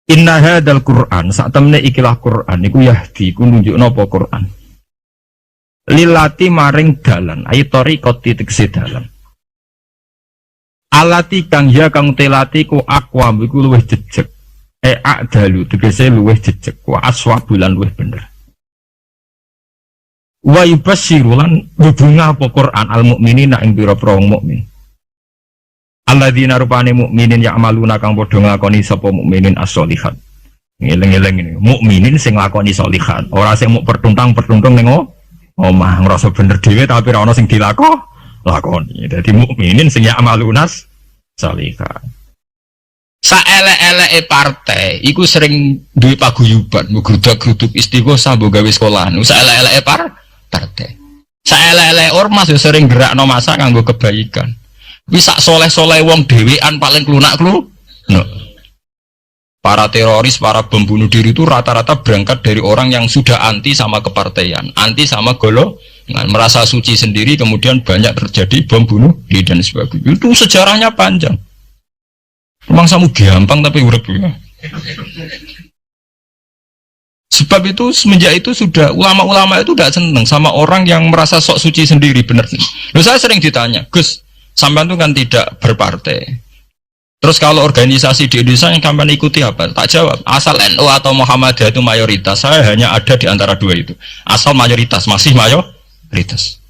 Inna hadzal Qur'an sak temne ikilah Qur'an iku yahdi ku nunjukno apa Qur'an. Lilati maring dalan, ayo tariqati tegese dalan. Alati kang ya kang telati ku aqwam iku luwih jejeg. A'dalu tegese luwih jejeg, wa aswabulan luwih bener. Wa yubasyirulan hubunga apa Qur'an al-mukminina ing pira-pira wong mukmin. Alladzina rupane mukminin ya'maluna kang padha nglakoni sapa mukminin as-sholihat. Ngeleng-eleng ini, mukminin sing nglakoni sholihat, ora sing muk pertuntang-pertuntung ning omah ngrasa bener dhewe tapi ora ana sing dilakoni. Dadi mukminin sing ya'maluna sholihat. Saelek-eleke partai iku sering duwe paguyuban, ngrudak-gruduk istighosah mbok gawe sekolahan. Saelek-eleke partai. Saelek-eleke ormas yo sering gerakno masa kanggo kebaikan. Bisa soleh-soleh wong dhewean paling klunak-kluk. No. Para teroris, para pembunuh diri itu rata-rata berangkat dari orang yang sudah anti sama kepartaian, anti sama golongan, merasa suci sendiri, kemudian banyak terjadi bom bunuh diri dan sebagainya. Itu sejarahnya panjang. Memang samu gampang tapi urip ya. Sebab itu semenjak itu sudah ulama-ulama itu tidak senang sama orang yang merasa sok suci sendiri bener. Loh, saya sering ditanya, Gus, sampean itu kan tidak berpartai. Terus kalau organisasi di Indonesia yang sampean ikuti apa? Tak jawab. Asal NU atau Muhammadiyah itu mayoritas, saya hanya ada di antara dua itu. Asal mayoritas, masih mayoritas.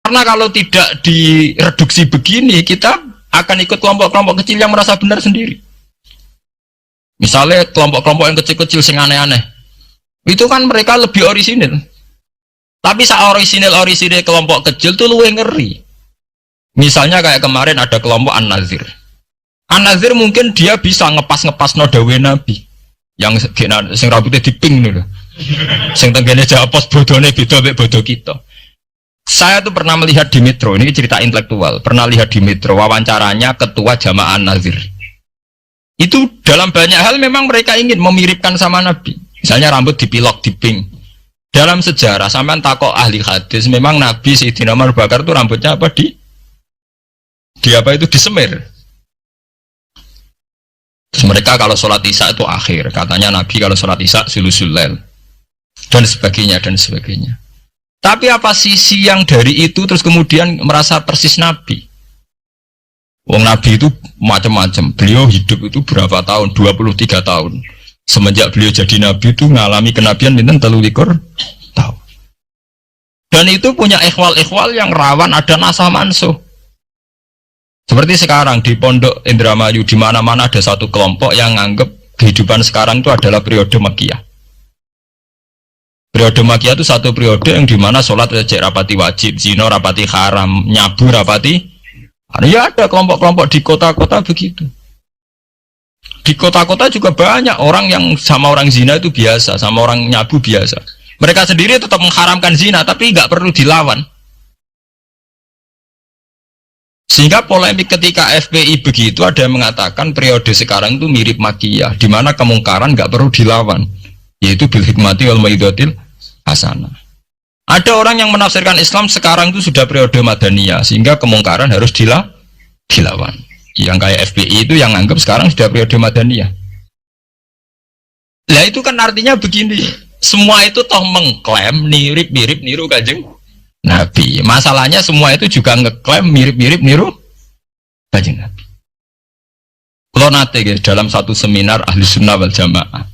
Karena kalau tidak direduksi begini, kita akan ikut kelompok-kelompok kecil yang merasa benar sendiri. Misalnya kelompok-kelompok yang kecil-kecil sing aneh-aneh. Itu kan mereka lebih orisinil. Tapi saat orisinil kelompok kecil itu luwih ngeri. Misalnya kayak kemarin ada kelompok An-Nazir. An-Nazir mungkin dia bisa ngepas no dawe Nabi. Yang sing rambutnya diping nih loh. Sing tenggene japos bodone beda mek bodo kita. Saya tuh pernah melihat di Metro, ini cerita intelektual. Pernah lihat di Metro wawancaranya ketua Jamaah An-Nazir. Itu dalam banyak hal memang mereka ingin memiripkan sama Nabi. Misalnya rambut dipilok diping. Dalam sejarah sampean takok ahli hadis, memang Nabi Sayyidina Abu Bakar tuh rambutnya apa di apa itu disemir. Terus mereka kalau sholat isya itu akhir, katanya Nabi kalau sholat isya sulusul lail dan sebagainya dan sebagainya. Tapi apa sisi yang dari itu terus kemudian merasa persis Nabi? Wong Nabi itu macam-macam. Beliau hidup itu berapa tahun? 23 tahun. Semenjak beliau jadi Nabi itu ngalami kenabian minten 33 tahun. Dan itu punya ikhwal-ikhwal yang rawan ada nasah mansuh. Seperti sekarang di Pondok Indramayu, di mana-mana ada satu kelompok yang nganggap kehidupan sekarang itu adalah periode Makkiyah. Periode Makkiyah itu satu periode yang dimana sholat cek rapati wajib, zina rapati haram, nyabu rapati. Ya ada kelompok-kelompok di kota-kota begitu. Di kota-kota juga banyak orang yang sama orang zina itu biasa, sama orang nyabu biasa. Mereka sendiri tetap mengharamkan zina, tapi nggak perlu dilawan. Sehingga polemik ketika FPI begitu, ada yang mengatakan periode sekarang itu mirip Makkiyah, di mana kemungkaran nggak perlu dilawan, yaitu bil hikmati wal mau'izatil hasanah. Ada orang yang menafsirkan Islam sekarang itu sudah periode Madaniyah, sehingga kemungkaran harus dilawan. Yang kayak FPI itu yang anggap sekarang sudah periode Madaniyah. Nah itu kan artinya begini, semua itu toh mengklaim mirip-mirip niru Kanjeng Nabi. Masalahnya semua itu juga ngeklaim mirip-mirip niru Kanjeng Nabi. Kalau nanti dalam satu seminar ahli sunnah wal jamaah,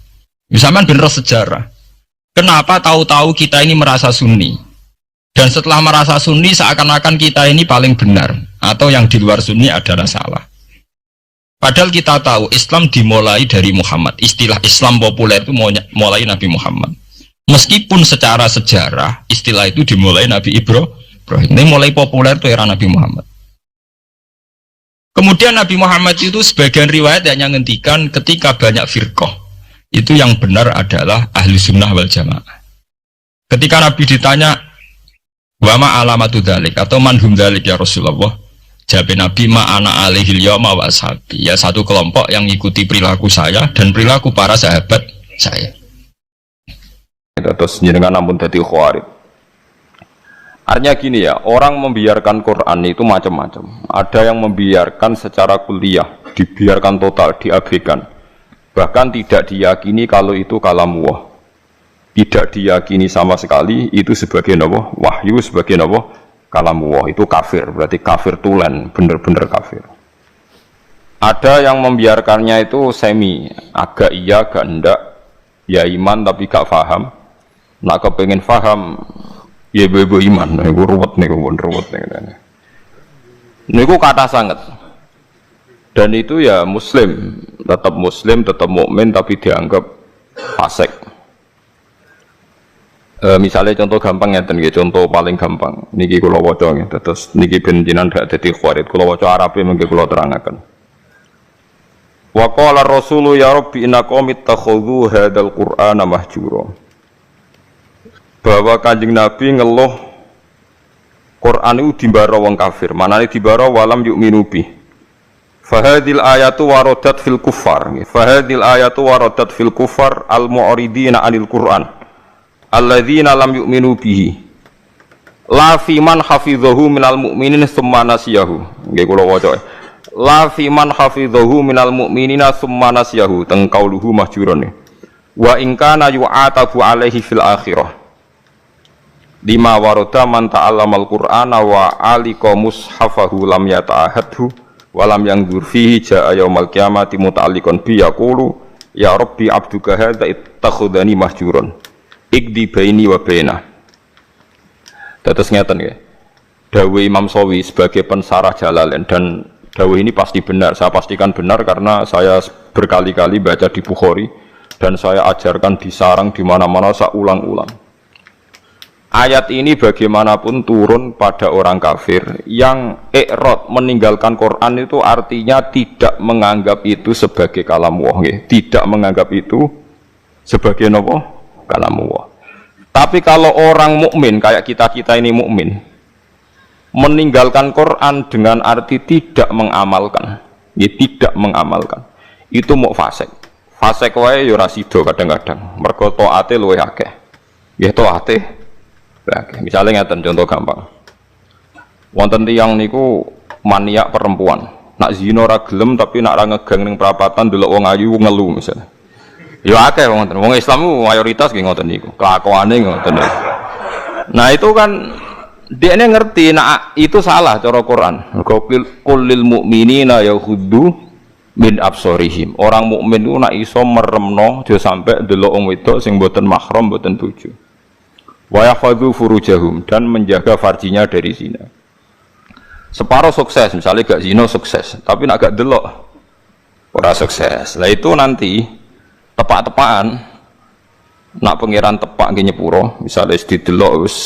misalnya bener sejarah, kenapa tahu-tahu kita ini merasa sunni, dan setelah merasa sunni seakan-akan kita ini paling benar, atau yang di luar sunni adalah salah. Padahal kita tahu Islam dimulai dari Muhammad. Istilah Islam populer itu mulai Nabi Muhammad. Meskipun secara sejarah istilah itu dimulai Nabi Ibrahim. Ini mulai populer itu era Nabi Muhammad. Kemudian Nabi Muhammad itu sebagian riwayat yang menghentikan ketika banyak firqah, itu yang benar adalah ahli sunnah wal jamaah. Ketika Nabi ditanya wama alamatu dzalik atau manhum dzalik ya Rasulullah, jawab Nabi ma'ana alihil yawma wa ashabi, ya satu kelompok yang mengikuti perilaku saya dan perilaku para sahabat saya. Terus jenengan namun dadi khawarij. Artinya gini ya, orang membiarkan Quran itu macam-macam. Ada yang membiarkan secara kuliah, dibiarkan total, diabaikan. Bahkan tidak diyakini kalau itu kalamullah. Tidak diyakini sama sekali itu sebagai apa? Wahyu, sebagai apa? Kalamullah. Itu kafir, berarti kafir tulen, bener-bener kafir. Ada yang membiarkannya itu semi, agak iya, agak enggak. Ya iman tapi gak faham. Nak kepengen faham, ya ibu iman. Ibu ruwet nih, ruwet nih. Niku kata sangat. Dan itu ya muslim, tetap mukmin tapi dianggap fasik. Misalnya contoh gampang ya, contoh paling gampang. Niki kula waca nggih, terus niki ben jinan gak dadi khawarit. Kula waca Arabe mengke kula terangaken. Wa qala Rasulu ya Rabbi inna qaumi ittakhadhu hadzal Qur'ana mahjura. Bahwa Kanjeng Nabi ngeluh Quran itu dibara wong kafir. Manane dibara walam yu'minu bi. Fahadil ayatu waradat fil kuffar. Fahadil ayatu waradat fil kuffar al-mu'ridina 'anil Qur'an. Alladzina lam yu'minu bihi. La fi man hafidhahu minal mu'minin tsumma nasiyahu. Nggih kula waca. La fi man hafidhahu minal mu'minina tsumma nasiyahu. Teng qauluhu mahjuron. Wa in kana yu'atabu alaihi fil akhirah. Lima waroda man ta'allamal Qur'ana wa alika mushafahu lam yata'ahadhu wa lam yangdur fihi ja'a yaumal qiyamati muta'alliqan bi yaqulu ya rabbi abduka hadza ittakhadhani mahjuran ikdi baini wa bainah. Terus ngeten nggih. Dawuh Imam Sawi sebagai pensarah Jalalain, dan dawuh ini pasti benar, saya pastikan benar karena saya berkali-kali baca di Bukhari dan saya ajarkan di sarang di mana-mana, saya ulang-ulang. Ayat ini bagaimanapun turun pada orang kafir yang i'rad meninggalkan Quran, itu artinya tidak menganggap itu sebagai kalamullah, tidak menganggap itu sebagai apa? Kalamullah. Tapi kalau orang mukmin kayak kita ini mukmin, meninggalkan Quran dengan arti tidak mengamalkan, tidak mengamalkan, itu mau fasik. Fasik wae ya ora sida kadang-kadang. Mergo taate luwih akeh. Nggih taate. Misalnya ngeten contoh gampang. Wonten tiyang niku maniak perempuan. Nak zina ora gelem tapi nak ra ngegang ning perapatan delok wong ayu ngelu misalnya. Ya akeh wonten. Wong Islam ku mayoritas nggih ngoten niku. Kelakuane ngoten. Nah itu kan dia ini ngerti nak itu salah cara Quran. Qul lil mu'minina yaghuddu min absarihim. Orang mukmin itu nak iso meremno aja sampai delok wong wedok sing mboten mahram, mboten bojo. Wa yahfadzu furujahum, dan menjaga farjinya dari zina. Separuh sukses, misalnya gak zina sukses, tapi nak gak delok ora sukses. Lah itu nanti tepak-tepakan nak pangeran tepak nggih nyepuro, misalnya wis didelok wis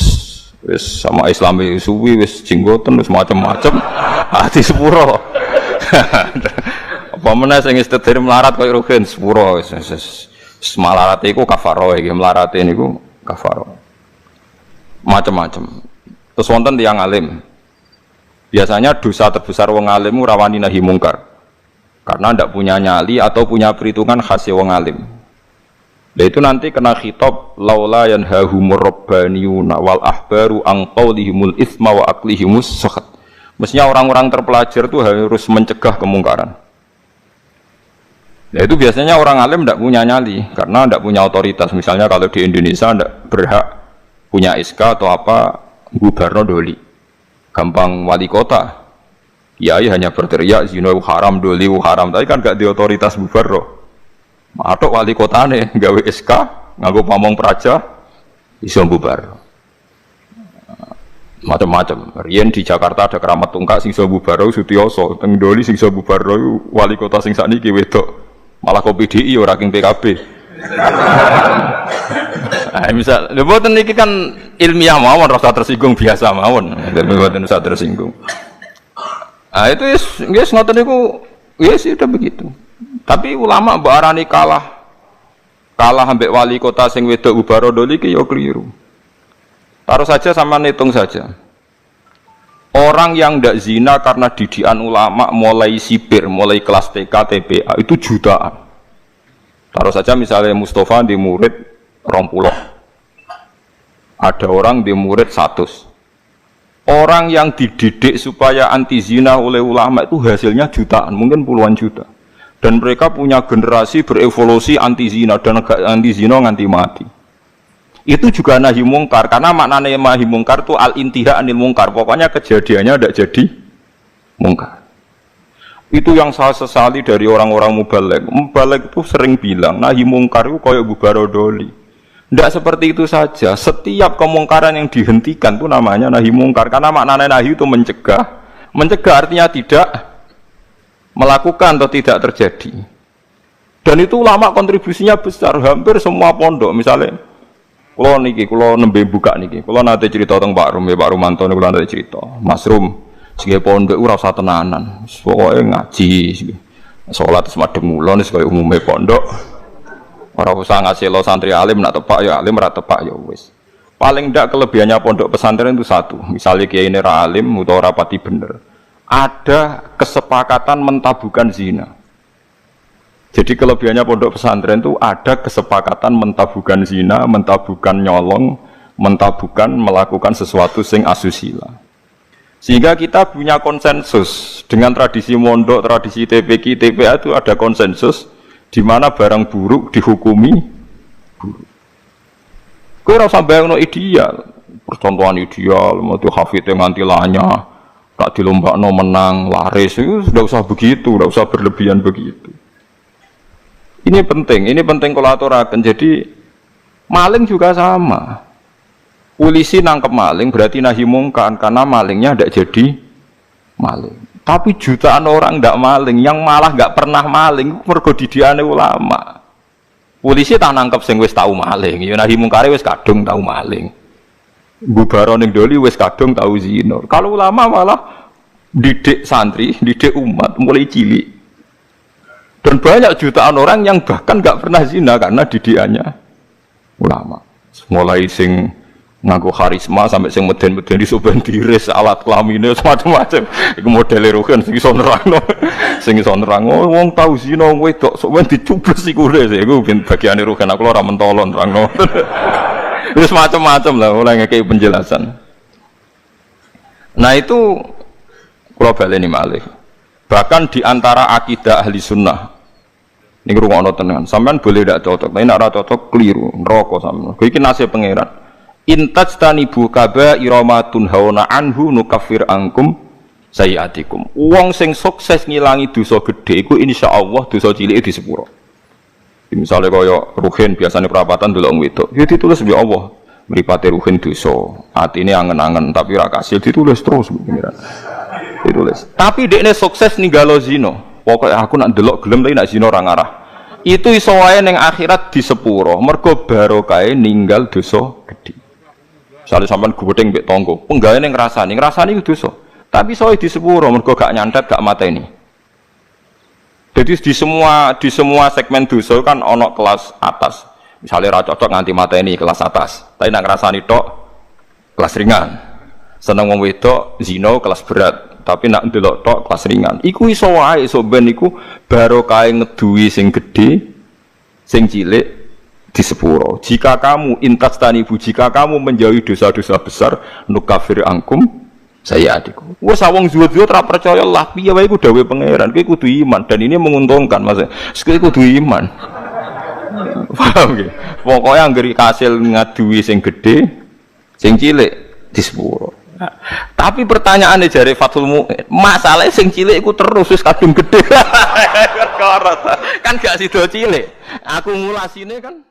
sama Islami suwi wis jenggoten wis macam-macam ati sepuro. Apa meneh sing istidir melarat koyo rugen sepuro wis melarat iku kafaro iki, melarat niku kafaro. Macam-macam. Terus wonten tiyang alim. Biasanya dosa terbesar wong alim rawani nahi mungkar. Karena ndak punya nyali atau punya perhitungan khas wong alim. Nah itu nanti kena khitab laula yanhahumur rabbaniyuna wal ahbaru an qaulihimul itsma wa aqlihimus sakhat. Mestinya orang-orang terpelajar itu harus mencegah kemungkaran. Nah itu biasanya orang alim ndak punya nyali karena ndak punya otoritas. Misalnya kalau di Indonesia ndak berhak punya SK atau apa, Gubarno doli gampang wali kota ya hanya berteriak zina haram, doli haram, tapi kan gak di otoritas Gubarno. Matok wali kotane gawe SK nganggo pamong praja iso Gubarno. Macam-macam. Riyen di Jakarta ada keramat tungkak sing iso Gubarno Sutioso, teng doli sing iso Gubarno wali kota sing sakniki wedok malah kopi DI ora king PKB. Nah, misal, mboten niki kan ilmiah mawon, rasa tersinggung biasa mawon, mboten usah tersinggung. Ah itu wis ngoten niku, wis sudah begitu. Tapi ulama mbok arani kalah ambek wali kota sing wedok Ubarodo iki ya keliru. Taruh saja sama hitung saja. Orang yang ndak zina karena didikan ulama mulai sipir, mulai kelas TK, TPA itu jutaan. Taruh saja misalnya Mustafa di murid 20. Ada orang di murid 100. Orang yang dididik supaya anti zina oleh ulama itu hasilnya jutaan, mungkin puluhan juta. Dan mereka punya generasi berevolusi anti zina dan anti zina nganti mati. Itu juga nahi mungkar, karena maknanya nahi mungkar itu al-intiha anil mungkar. Pokoknya kejadiannya tidak jadi mungkar. Itu yang saya sesali dari orang-orang mubaligh. Mubaligh itu sering bilang nahi mungkar itu kayak bubarodoli. Tidak seperti itu saja. Setiap kemungkaran yang dihentikan itu namanya nahi mungkar, karena maknanya nahi itu mencegah. Mencegah artinya tidak melakukan atau tidak terjadi. Dan itu ulama kontribusinya besar. Hampir semua pondok, misalnya kulo nembe buka niki. Kulo nate cerita tentang Pak Rum, Pak Rumanto kulo nate cerita. Mas Rum, sing pondok ora usah tenanan. Pokoke ngaji, salat semadhep mulon wis kaya umume pondok. Ora usah ngasih lo santri alim nak tepak ya alim, ora tepak ya wis. Paling ndak kelebihannya pondok pesantren itu satu. Misalnya kiai ini ra alim utawa rapati bener. Ada kesepakatan mentabukan zina. Jadi kelebihannya pondok pesantren itu ada kesepakatan mentabukan zina, mentabukan nyolong, mentabukan melakukan sesuatu sing asusila. Sehingga kita punya konsensus dengan tradisi mondok, tradisi TPQ, TPA itu ada konsensus di mana barang buruk dihukumi buruk. Kowe ora usah bayangno ideal, percontohan ideal, mau hafidhe nganti lanyah, tak dilombakno menang, laris, itu sudah usah begitu, sudah usah berlebihan begitu. Ini penting kalau aturaken. Jadi maling juga sama. Polisi nangkep maling berarti nahi mungkar, karena malingnya tidak jadi maling. Tapi jutaan orang tidak maling, yang malah nggak pernah maling, mergo didiane ulama. Polisi tak nangkep sing wis tau maling, ya nahi mungkare wis kadung tau maling. Bubaro ning doli wis kadung tau zina. Kalau ulama malah didik santri, didik umat mulai cilik. Dan banyak jutaan orang yang bahkan nggak pernah zina karena didikannya ulama. Mulai sing ngaku karisma sampai sing meden-meden disoben diris alat kelaminnya semacam-macam. Iku modele rugen sing iso nerangno. Sing iso nerangno wong tau zina wedok sok men dicubles iku res. Iku bagiane rugen aku ora mentolon nerangno. Wis macam-macam lah mulai ngekei penjelasan. Nah itu kula baleni malih. Bahkan di antara akidah ahli sunnah ini rungokno tenan, sampean boleh tidak cocok, tapi nek ora cocok keliru, neraka sampean. Kuwi iki nasih pangeran. Intajtanibu kaba'ira ma tunhauna anhu nukaffir ankum sayiatikum. Wong sing sukses ngilangi dosa gedhe iku insyaallah dosa cilik di sepuro. Misalnya kaya ruhin biasanya perapatan delok wedok, ya ditulis ya Allah, mripate ruhin dosa, atine angen-angen tapi ora kasil ditulis terus pangeran. Ditulis. Tapi dekne sukses ninggalo zina. Pokoke aku nak ndelok gelem tapi nak zina ora ngarah. Itu iso wae ning akhirat di sepuro. Mergo barokahe ninggal dosa gedhe. Misale sampean guweting mbek tangga, penggaweane ngrasani iku dosa. Tapi iso di sepuro mergo gak nyantet, gak mateni. Jadi di semua segmen dosa kan ana kelas atas. Misale ra cocok nganti mateni kelas atas. Tapi nak ngrasani tok kelas ringan. Seneng wong wedok zina kelas berat. Tapi nak ndelok tok kelas ringan. Iku iso wae iso ben iku barokah ngeduwi sing gedhe, sing cilik di sepuro. Jika kamu jika kamu menjauhi dosa-dosa besar, nukafir angkum sayiatikum. Wes wong zuwud-zuwud ora percaya lah piye wae iku dawuhe pangeran. Kowe kudu iman dan ini menguntungkan Mas. Kowe kudu iman. Paham nggih? Pokoke anggere kasil ngaduwi sing gedhe, sing cilik di sepuro. Tapi pertanyaannya jare Fathul Mu'in, masalahnya sing cilik iku terus wis kadung gedhe. Kan gak sida cilik. Aku ngulasine kan